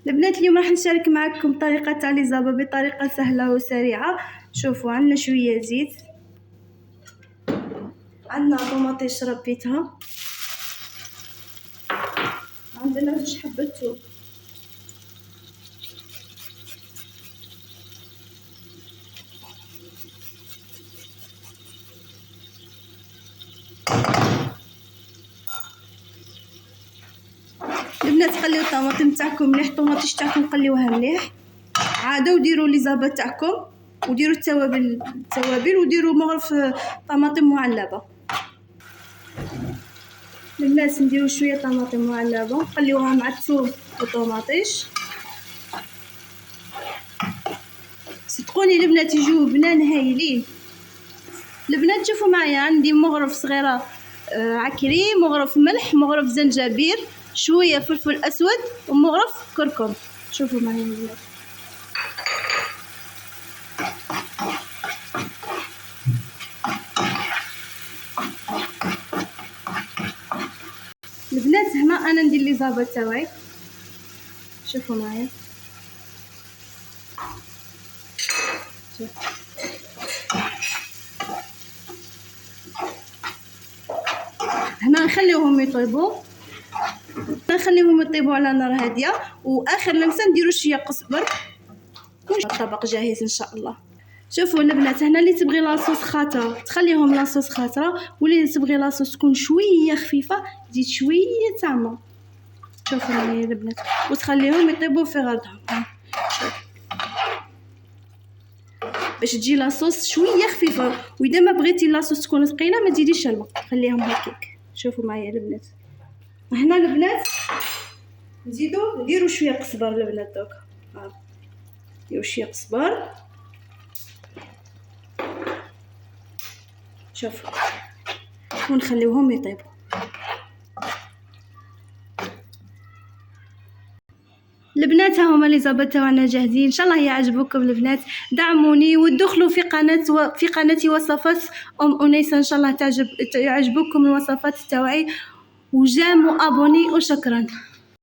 البنات اليوم راح نشارك معكم طريقه تاع لي زابا بطريقه سهله وسريعه. شوفوا عندنا شويه زيت، عندنا طوماطيش ربيتها، عندنا 2 حبات ثوم، البنات خليو الطماطم تاعكم مليح، الطوماطيش تاعكم خليوها مليح عاده، وديروا لي زابا تاعكم وديروا التوابل وديروا مغرف طماطم معلبه. البنات نديروا شويه طماطم معلبه نخليوها مع الثوم والطوماطيش. صدقوني البنات يجيو بنان هايلين. البنات شوفوا معايا، عندي مغرف صغيره عكري، مغرف ملح، مغرف زنجبيل، شويه فلفل اسود ومغرف كركم. شوفوا معايا البنات، البنات هنا انا ندير لي زابا تاعي. شوفوا معايا، هنا نخليوهم يطيبوا، نخليهم يطيبوا على نار هاديه، واخر لمسه نديروا شويه قزبر والطبق جاهز ان شاء الله. شوفوا البنات هنا اللي تبغي لاصوص خاطره تخليهم لاصوص خاطره، واللي تبغي لاصوص تكون شويه خفيفه تزيد شويه تاع. شوفوا معايا البنات وتخليهم يطيبوا في غرضهم باش تجي لاصوص شويه خفيفه. واذا ما بغيتي لاصوص تكون ثقيله ما تزيديش الماء، خليهم هكاك. شوفوا معايا البنات هنا البنات نديروا شويه قزبر. البنات دوكا نديروا شويه قزبر. شوفوا ونخليوهم يطيبوا. البنات ها هما لي زابط تاعنا جاهزين، ان شاء الله يعجبوكم البنات. دعموني ودخلوا في قناتي وصفات انيسه، ان شاء الله يعجبوكم الوصفات تاعي، وجام وابوني وشكرا.